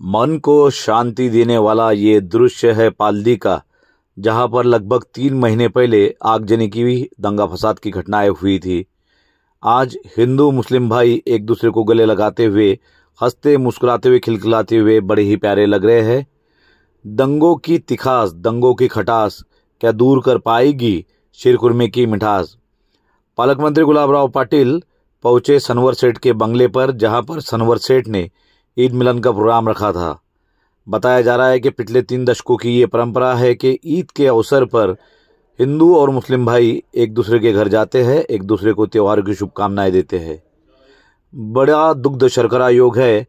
मन को शांति देने वाला ये दृश्य है पाल्दी का, जहां पर लगभग 3 महीने पहले आगजनी की दंगा फसाद की घटनाएं हुई थी। आज हिंदू मुस्लिम भाई एक दूसरे को गले लगाते हुए, हंसते मुस्कुराते हुए, खिलखिलाते हुए बड़े ही प्यारे लग रहे हैं। दंगों की तिखास, दंगों की खटास क्या दूर कर पाएगी शीरकुर्मे की मिठास। पालक मंत्री गुलाबराव पाटिल पहुंचे सनवर सेठ के बंगले पर, जहां पर सनवर सेठ ने ईद मिलन का प्रोग्राम रखा था। बताया जा रहा है कि पिछले 3 दशकों की ये परंपरा है कि ईद के अवसर पर हिंदू और मुस्लिम भाई एक दूसरे के घर जाते हैं, एक दूसरे को त्योहार की शुभकामनाएं देते हैं। बड़ा दुग्ध शर्करा योग है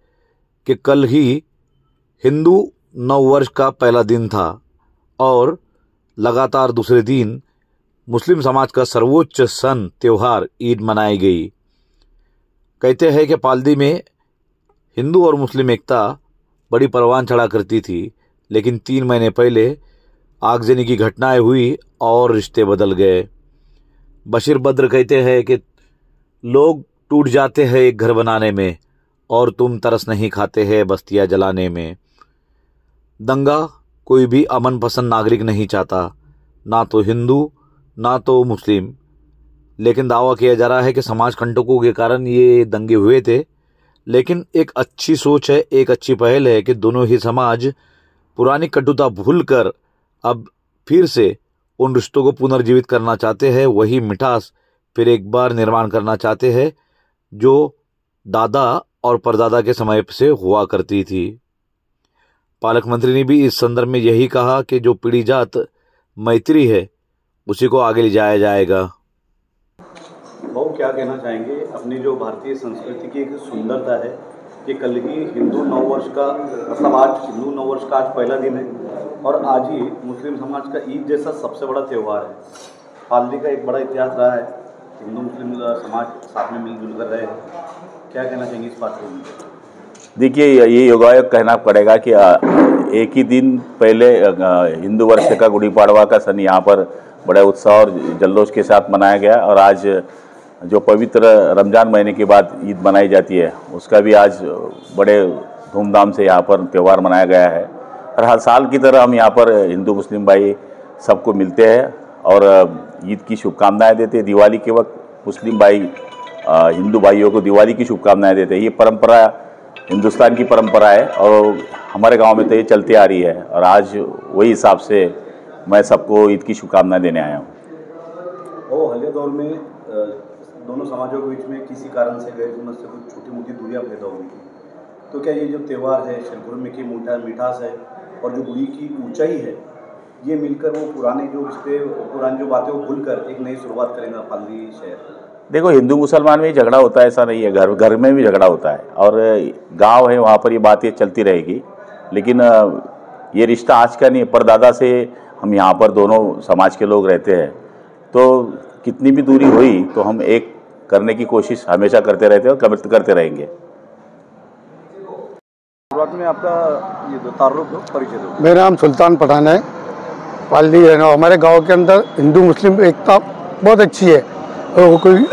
कि कल ही हिंदू नववर्ष का पहला दिन था और लगातार दूसरे दिन मुस्लिम समाज का सर्वोच्च सन त्योहार ईद मनाई गई। कहते हैं कि पाल्दी में हिंदू और मुस्लिम एकता बड़ी परवान चढ़ा करती थी, लेकिन 3 महीने पहले आगजनी की घटनाएं हुई और रिश्ते बदल गए। बशीर बद्र कहते हैं कि लोग टूट जाते हैं एक घर बनाने में और तुम तरस नहीं खाते हैं बस्तियां जलाने में। दंगा कोई भी अमन पसंद नागरिक नहीं चाहता, ना तो हिंदू ना तो मुस्लिम। लेकिन दावा किया जा रहा है कि समाज कंटकों के कारण ये दंगे हुए थे। लेकिन एक अच्छी सोच है, एक अच्छी पहल है कि दोनों ही समाज पुरानी कटुता भूलकर अब फिर से उन रिश्तों को पुनर्जीवित करना चाहते हैं। वही मिठास फिर एक बार निर्माण करना चाहते हैं जो दादा और परदादा के समय से हुआ करती थी। पालक मंत्री ने भी इस संदर्भ में यही कहा कि जो पीढ़ीजात मैत्री है उसी को आगे ले जाया जाएगा। वो क्या कहना चाहेंगे, अपनी जो भारतीय संस्कृति की एक सुंदरता है कि कल ही हिंदू नववर्ष का, मतलब आज हिंदू नववर्ष का आज पहला दिन है और आज ही मुस्लिम समाज का ईद जैसा सबसे बड़ा त्यौहार है। पाल्दी का एक बड़ा इतिहास रहा है, हिंदू मुस्लिम समाज साथ में मिलजुल कर रहे हैं। क्या कहना चाहेंगे इस बात को? देखिए, ये योगायोग कहना पड़ेगा कि एक ही दिन पहले हिंदू वर्ष का गुड़ी पाड़वा का सन यहाँ पर बड़े उत्साह और जल्लोष के साथ मनाया गया और आज जो पवित्र रमज़ान महीने के बाद ईद मनाई जाती है उसका भी आज बड़े धूमधाम से यहाँ पर त्यौहार मनाया गया है। और हर साल की तरह हम यहाँ पर हिंदू मुस्लिम भाई सबको मिलते हैं और ईद की शुभकामनाएं देते हैं। दिवाली के वक्त मुस्लिम भाई हिंदू भाइयों को दिवाली की शुभकामनाएं देते हैं। ये परंपरा हिंदुस्तान की परंपरा है और हमारे गांव में तो ये चलती आ रही है और आज वही हिसाब से मैं सबको ईद की शुभकामनाएं देने आया हूँ। वो हालिया दौर में दोनों समाजों के बीच में किसी कारण से गैरसमझ से कुछ छोटी मोटी दूरियां पैदा हुई थी, तो क्या ये जो त्यौहार है, शीरकुर्मे की मिठास है और जो गुड़ी की ऊंचाई है, ये मिलकर वो पुराने जो रिश्ते, पुरानी जो बातें वो भूलकर एक नई शुरुआत करेंगे पाल्दी शहर? देखो, हिंदू मुसलमान में झगड़ा होता है, ऐसा नहीं है, घर घर में भी झगड़ा होता है और गांव है वहाँ पर ये बातें चलती रहेगी। लेकिन ये रिश्ता आज का नहीं, परदादा से हम यहाँ पर दोनों समाज के लोग रहते हैं, तो कितनी भी दूरी हुई तो हम एक करने की कोशिश हमेशा करते रहते हैं और करते रहेंगे। शुरुआत में आपका ये तारुफ दो, परिचय दो। मेरा नाम सुल्तान पठान है, पाल्दी है ना। हमारे गांव के अंदर हिंदू मुस्लिम एकता बहुत अच्छी है। तो कोई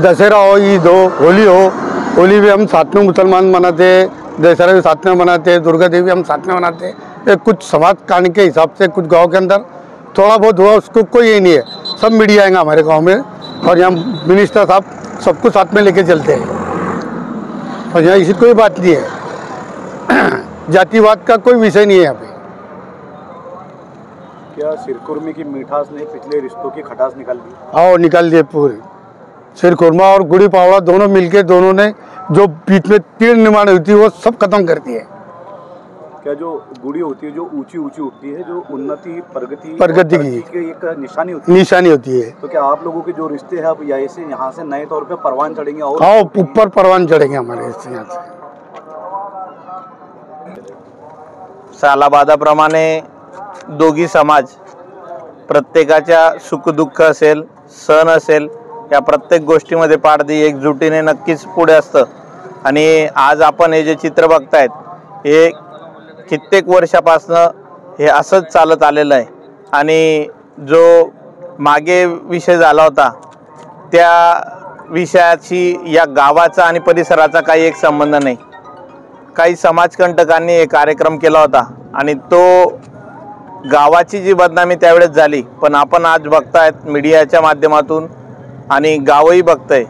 दशहरा हो, ईद हो, होली हो, होली भी हम साथ में मुसलमान मनाते हैं, दशहरा भी साथ में मनाते हैं, दुर्गा देवी हम साथ में मनाते हैं। कुछ समाज कांड के हिसाब से कुछ गांव के अंदर थोड़ा बहुत हुआ, उसको कोई ये नहीं है। सब मीडिया आएगा हमारे गांव में और यहाँ मिनिस्टर साहब सबको साथ में लेके चलते हैं और यहाँ इसी कोई बात नहीं है। जातिवाद का कोई विषय नहीं है यहाँ पे। क्या शीरकुर्मे की मिठास ने पिछले रिश्तों की खटास निकाल दी? आओ, निकाल दिए पूरे। शीरकुर्मा और गुड़ी पावड़ा दोनों मिलके, दोनों ने जो बीच में तीर निर्माण होती है वो सब खत्म करती है। क्या जो गुड़ी होती है, जो ऊंची ऊंची उठती है, जो उन्नति प्रगति की एक निशानी होती है, तो क्या आप लोगों के जो रिश्ते हैं अब यहाँ से नए तौर पे परवान चढ़ेंगे? और हाँ, ऊपर परवान चढ़ेंगे हमारे यहाँ से। सालाबादाप्रमाणे दोघी समाज प्रत्येकाच्या सुखदुःख असेल, सण असेल, या प्रत्येक गोष्टीमध्ये पारधी एकजुटीने नक्कीच पुढे असतं। आणि आज आपण हे जे चित्र बघतायत हे कित्येक वर्षापासून हे असंच चालत आलेलं आहे आणि जो मागे विषय झाला होता त्या विषयाची या गावाचा आणि परिसराचा काही एक संबंध नाही। काही समाजकंटकांनी एक कार्यक्रम केला होता आणि तो गावाची जी बदनामी त्यावेळेस झाली, पण आपण आज बघतायत मीडियाच्या माध्यमातून आणि गावही बघतंय,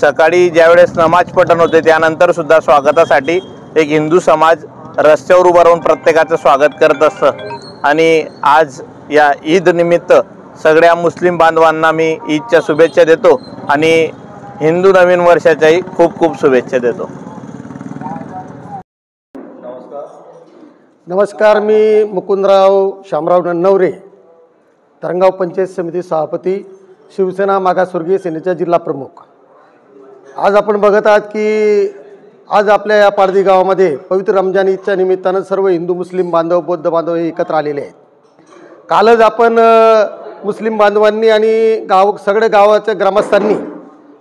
सकाळी ज्यावेळेस नमाज पठण होते त्यानंतर सुद्धा स्वागतासाठी एक हिंदू समाज रस्त्यावर उभं राहून प्रत्येकाचं स्वागत करत असतं। आणि आज या ईद निमित्त सगळ्या मुस्लिम बांधवांना मी ईदच्या शुभेच्छा देतो आणि हिंदू नवीन वर्षाच्याही खूप खूप शुभेच्छा देतो। नमस्कार, मी मुकुंदराव शामराव नवरे, तरंगाव पंचायत समिती सभापती, शिवसेना मागासवर्गीय सेनेचा जिल्हा प्रमुख। आज आपण बघत आहात की आज आपल्या या पारधी गावामध्ये पवित्र रमजान ईदच्या निमित्तानं सर्व हिंदू मुस्लिम बांधव, बौद्ध बांधव हे एकत्र आलेले आहेत। कालच आपण मुस्लिम बांधवांनी आणि सगळ्या गावाच्या ग्रामस्थांनी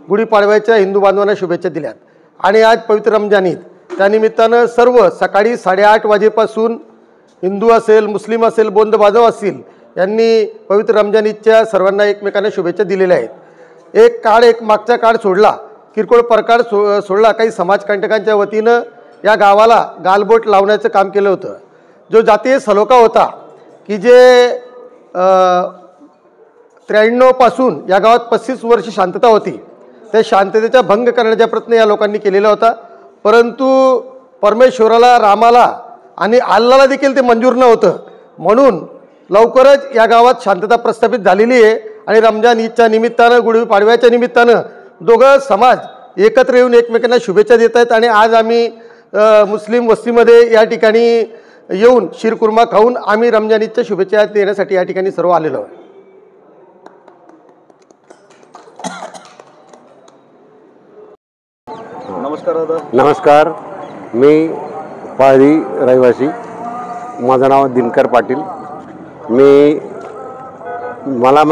गुढीपाडव्याच्या हिंदू बांधवांना शुभेच्छा दिल्यात आणि आज पवित्र रमजान ईद त्यानिमित्तानं सर्व सकाळी 8:30 वाजेपासून हिंदू असेल, मुस्लिम असेल, बौद्ध बांधव असतील यांनी पवित्र रमजान ईदच्या सर्वांना एकमेकांना शुभेच्छा दिलेल्या आहेत। एक मागचा काळ सोडला, किरकोळ प्रकार सोडला, काही समाजकंटकांच्या वतीनं या गावाला गालबोट लावण्याचं काम केलं होतं। जो जातीय सलोखा होता की जे 93 पासून या गावात 35 वर्ष शांतता होती, त्या शांततेचा भंग करण्याचा प्रयत्न या लोकांनी केलेला होता, परंतु परमेश्वराला, रामाला आणि अल्लाहला देखील ते मंजूर नव्हतं। म्हणून लवकरच या गावात शांतता प्रस्थापित झालेली आहे आणि रमजान ईदच्या निमित्तानं, गुढीपाडव्याच्या निमित्तानं दोघं समाज एकत्र येऊन एकमेकांना शुभेच्छा देत आहेत। आणि आज आम्ही मुस्लिम वस्तीमध्ये या ठिकाणी येऊन शीरकुर्मा खाऊन आम्ही रमजान ईदच्या शुभेच्छा देण्यासाठी या ठिकाणी सर्व आलेलो आहे। नमस्कार दादा। नमस्कार, मी पारधी रहिवासी, माझं नाव दिनकर पाटील। मला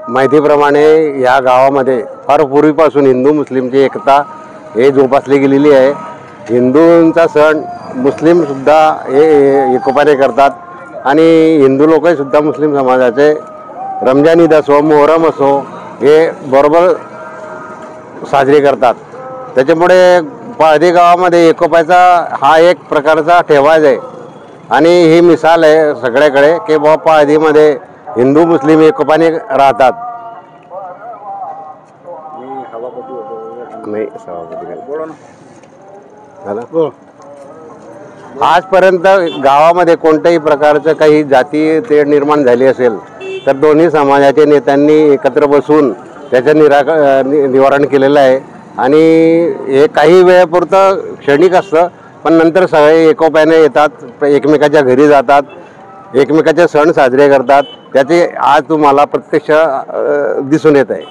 माहितीप्रमाणे या गावामध्ये फार पूर्वीपासून हिंदू मुस्लिमची एकता हे जोपासली गेलेली आहे। हिंदूंचा सण मुस्लिमसुद्धा हे एकोपाने करतात आणि हिंदू लोकसुद्धा मुस्लिम समाजाचे रमजान ईद असो, मोहरम असो हे बरोबर साजरे करतात। त्याच्यामुळे पारधी गावामध्ये एकोप्याचा हा एक प्रकारचा ठेवाज आहे आणि ही मिसाल आहे सगळ्याकडे की बाबा पारधीमध्ये हिंदू मुस्लिम एकोपाने राहतात। आजपर्यंत गावामध्ये कोणत्याही प्रकारचं काही जाती तेढ निर्माण झाली असेल तर दोन्ही समाजाच्या नेत्यांनी एकत्र बसून त्याचं निवारण केलेलं आहे आणि हे काही वेळापुरतं क्षणिक असतं, पण नंतर सगळे एकोप्याने येतात, एकमेकाच्या घरी जातात, एकमेकाचे सण साजरे करतात, त्याचे आज तुम्हाला प्रत्यक्ष दिसून येत आहे।